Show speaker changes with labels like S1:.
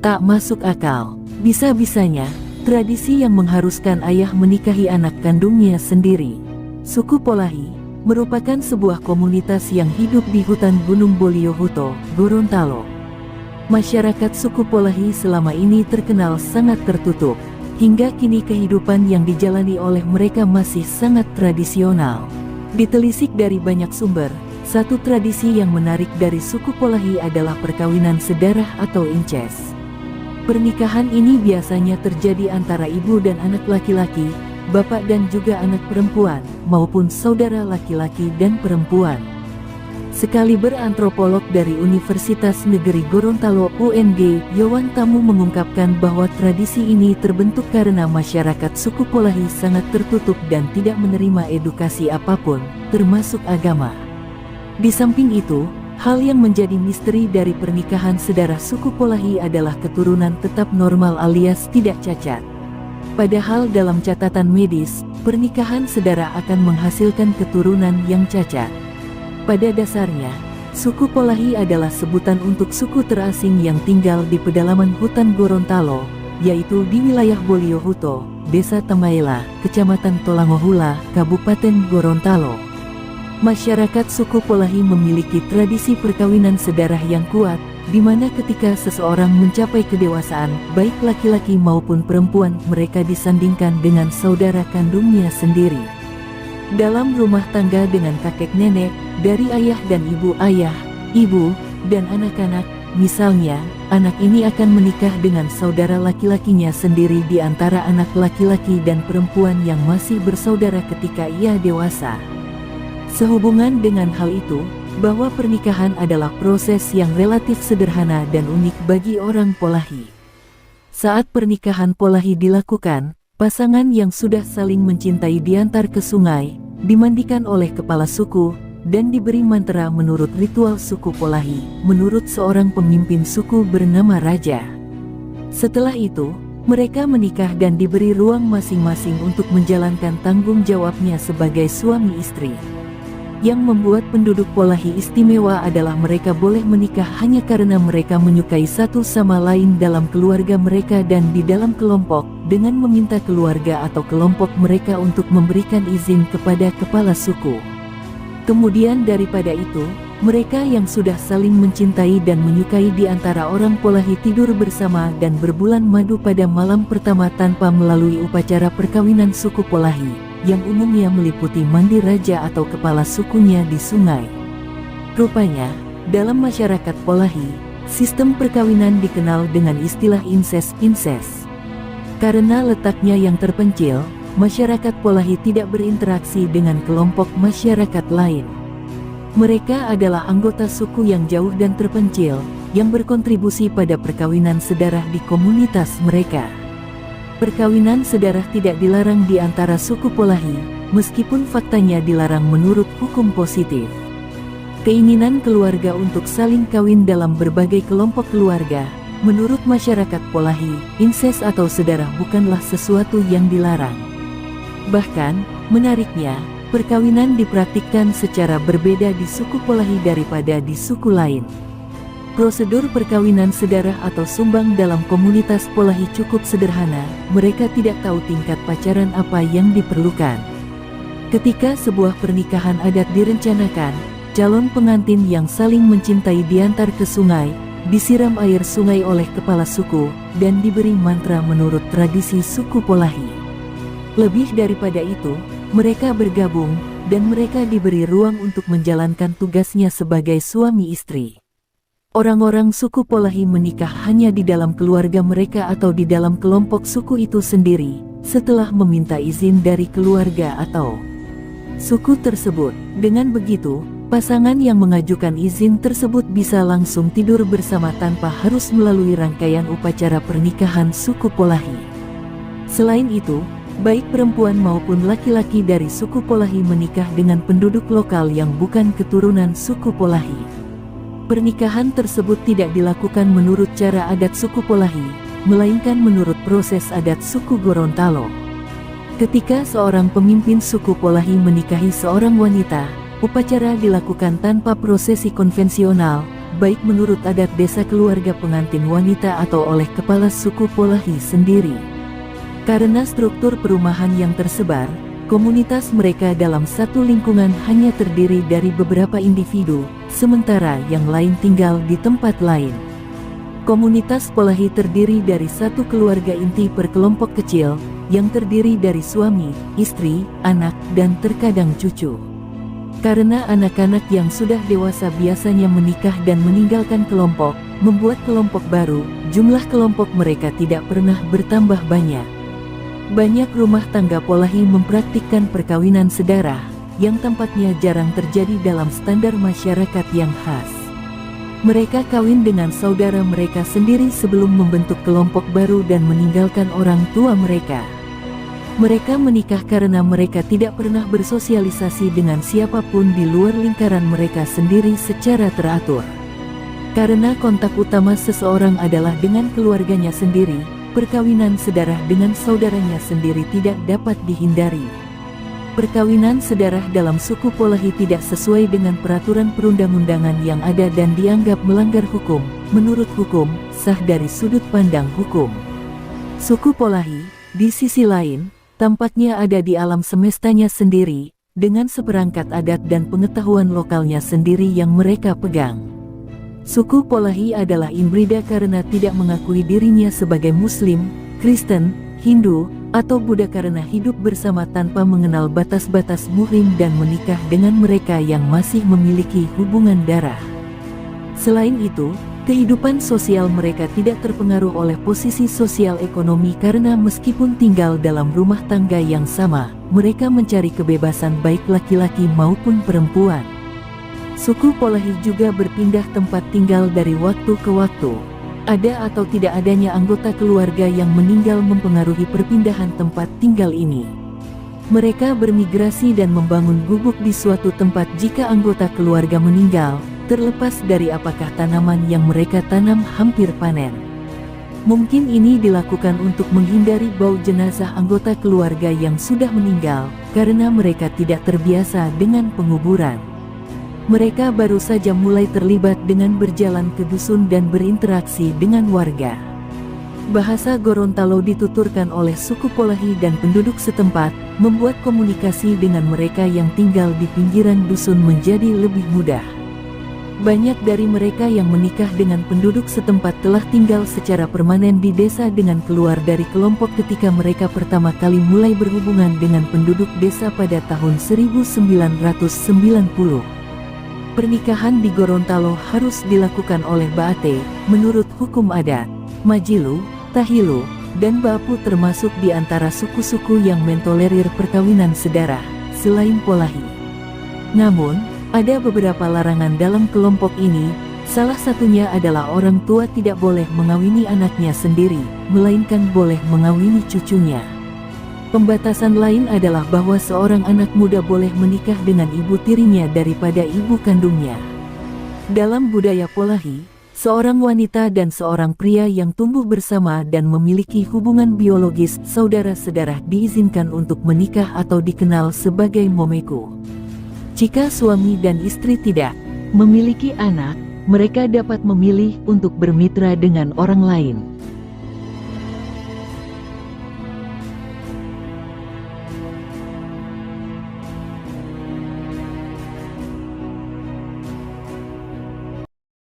S1: Tak masuk akal. Bisa-bisanya, tradisi yang mengharuskan ayah menikahi anak kandungnya sendiri. Suku Polahi merupakan sebuah komunitas yang hidup di hutan Gunung Boliohuto, Gorontalo. Masyarakat suku Polahi selama ini terkenal sangat tertutup. Hingga kini kehidupan yang dijalani oleh mereka masih sangat tradisional. Ditelisik dari banyak sumber, satu tradisi yang menarik dari suku Polahi adalah perkawinan sedarah atau incest. Pernikahan ini biasanya terjadi antara ibu dan anak laki-laki, bapak dan juga anak perempuan, maupun saudara laki-laki dan perempuan. Sekaliber antropolog dari Universitas Negeri Gorontalo UNG, Yowan Tamu mengungkapkan bahwa tradisi ini terbentuk karena masyarakat suku Polahi sangat tertutup dan tidak menerima edukasi apapun, termasuk agama. Di samping itu, hal yang menjadi misteri dari pernikahan sedarah suku Polahi adalah keturunan tetap normal alias tidak cacat. Padahal dalam catatan medis, pernikahan sedarah akan menghasilkan keturunan yang cacat. Pada dasarnya, suku Polahi adalah sebutan untuk suku terasing yang tinggal di pedalaman hutan Gorontalo, yaitu di wilayah Boliohuto, Desa Tamaela, Kecamatan Tolangohula, Kabupaten Gorontalo. Masyarakat suku Polahi memiliki tradisi perkawinan sedarah yang kuat, di mana ketika seseorang mencapai kedewasaan, baik laki-laki maupun perempuan, mereka disandingkan dengan saudara kandungnya sendiri. Dalam rumah tangga dengan kakek nenek, dari ayah dan ibu ayah, ibu, dan anak-anak, misalnya, anak ini akan menikah dengan saudara laki-lakinya sendiri di antara anak laki-laki dan perempuan yang masih bersaudara ketika ia dewasa. Sehubungan dengan hal itu, bahwa pernikahan adalah proses yang relatif sederhana dan unik bagi orang Polahi. Saat pernikahan Polahi dilakukan, pasangan yang sudah saling mencintai diantar ke sungai, dimandikan oleh kepala suku, dan diberi mantra menurut ritual suku Polahi, menurut seorang pemimpin suku bernama Raja. Setelah itu, mereka menikah dan diberi ruang masing-masing untuk menjalankan tanggung jawabnya sebagai suami istri. Yang membuat penduduk Polahi istimewa adalah mereka boleh menikah hanya karena mereka menyukai satu sama lain dalam keluarga mereka dan di dalam kelompok, dengan meminta keluarga atau kelompok mereka untuk memberikan izin kepada kepala suku. Kemudian daripada itu, mereka yang sudah saling mencintai dan menyukai di antara orang Polahi tidur bersama dan berbulan madu pada malam pertama tanpa melalui upacara perkawinan suku Polahi, yang umumnya meliputi mandi raja atau kepala sukunya di sungai. Rupanya, dalam masyarakat Polahi, sistem perkawinan dikenal dengan istilah incest. Karena letaknya yang terpencil, masyarakat Polahi tidak berinteraksi dengan kelompok masyarakat lain. Mereka adalah anggota suku yang jauh dan terpencil, yang berkontribusi pada perkawinan sedarah di komunitas mereka. Perkawinan sedarah tidak dilarang di antara suku Polahi, meskipun faktanya dilarang menurut hukum positif. Keinginan keluarga untuk saling kawin dalam berbagai kelompok keluarga, menurut masyarakat Polahi, incest atau sedarah bukanlah sesuatu yang dilarang. Bahkan, menariknya, perkawinan dipraktikkan secara berbeda di suku Polahi daripada di suku lain. Prosedur perkawinan sedarah atau sumbang dalam komunitas Polahi cukup sederhana, mereka tidak tahu tingkat pacaran apa yang diperlukan. Ketika sebuah pernikahan adat direncanakan, calon pengantin yang saling mencintai diantar ke sungai, disiram air sungai oleh kepala suku, dan diberi mantra menurut tradisi suku Polahi. Lebih daripada itu, mereka bergabung, dan mereka diberi ruang untuk menjalankan tugasnya sebagai suami istri. Orang-orang suku Polahi menikah hanya di dalam keluarga mereka atau di dalam kelompok suku itu sendiri, setelah meminta izin dari keluarga atau suku tersebut. Dengan begitu, pasangan yang mengajukan izin tersebut bisa langsung tidur bersama tanpa harus melalui rangkaian upacara pernikahan suku Polahi. Selain itu, baik perempuan maupun laki-laki dari suku Polahi menikah dengan penduduk lokal yang bukan keturunan suku Polahi. Pernikahan tersebut tidak dilakukan menurut cara adat suku Polahi, melainkan menurut proses adat suku Gorontalo. Ketika seorang pemimpin suku Polahi menikahi seorang wanita, upacara dilakukan tanpa prosesi konvensional, baik menurut adat desa keluarga pengantin wanita atau oleh kepala suku Polahi sendiri. Karena struktur perumahan yang tersebar, komunitas mereka dalam satu lingkungan hanya terdiri dari beberapa individu, sementara yang lain tinggal di tempat lain. Komunitas Polahi terdiri dari satu keluarga inti per kelompok kecil, yang terdiri dari suami, istri, anak, dan terkadang cucu. Karena anak-anak yang sudah dewasa biasanya menikah dan meninggalkan kelompok, membuat kelompok baru, jumlah kelompok mereka tidak pernah bertambah banyak. Banyak rumah tangga Polahi mempraktikkan perkawinan sedarah, yang tampaknya jarang terjadi dalam standar masyarakat yang khas. Mereka kawin dengan saudara mereka sendiri sebelum membentuk kelompok baru dan meninggalkan orang tua mereka. Mereka menikah karena mereka tidak pernah bersosialisasi dengan siapapun di luar lingkaran mereka sendiri secara teratur. Karena kontak utama seseorang adalah dengan keluarganya sendiri, perkawinan sedarah dengan saudaranya sendiri tidak dapat dihindari. Perkawinan sedarah dalam suku Polahi tidak sesuai dengan peraturan perundang-undangan yang ada dan dianggap melanggar hukum, menurut hukum, sah dari sudut pandang hukum. Suku Polahi, di sisi lain, tampaknya ada di alam semestanya sendiri, dengan seperangkat adat dan pengetahuan lokalnya sendiri yang mereka pegang. Suku Polahi adalah inbrida karena tidak mengakui dirinya sebagai Muslim, Kristen, Hindu, atau Buddha karena hidup bersama tanpa mengenal batas-batas muhrim dan menikah dengan mereka yang masih memiliki hubungan darah. Selain itu, kehidupan sosial mereka tidak terpengaruh oleh posisi sosial ekonomi karena meskipun tinggal dalam rumah tangga yang sama, mereka mencari kebebasan baik laki-laki maupun perempuan. Suku Polahi juga berpindah tempat tinggal dari waktu ke waktu. Ada atau tidak adanya anggota keluarga yang meninggal mempengaruhi perpindahan tempat tinggal ini. Mereka bermigrasi dan membangun gubuk di suatu tempat jika anggota keluarga meninggal, terlepas dari apakah tanaman yang mereka tanam hampir panen. Mungkin ini dilakukan untuk menghindari bau jenazah anggota keluarga yang sudah meninggal, karena mereka tidak terbiasa dengan penguburan. Mereka baru saja mulai terlibat dengan berjalan ke dusun dan berinteraksi dengan warga. Bahasa Gorontalo dituturkan oleh suku Polahi dan penduduk setempat, membuat komunikasi dengan mereka yang tinggal di pinggiran dusun menjadi lebih mudah. Banyak dari mereka yang menikah dengan penduduk setempat telah tinggal secara permanen di desa dengan keluar dari kelompok ketika mereka pertama kali mulai berhubungan dengan penduduk desa pada tahun 1990. Pernikahan di Gorontalo harus dilakukan oleh Baate, menurut hukum adat. Majilu, Tahilu, dan Bapu termasuk di antara suku-suku yang mentolerir perkawinan sedarah, selain Polahi. Namun, ada beberapa larangan dalam kelompok ini, salah satunya adalah orang tua tidak boleh mengawini anaknya sendiri, melainkan boleh mengawini cucunya. Pembatasan lain adalah bahwa seorang anak muda boleh menikah dengan ibu tirinya daripada ibu kandungnya. Dalam budaya Polahi, seorang wanita dan seorang pria yang tumbuh bersama dan memiliki hubungan biologis saudara sedarah diizinkan untuk menikah atau dikenal sebagai momeku. Jika suami dan istri tidak memiliki anak, mereka dapat memilih untuk bermitra dengan orang lain.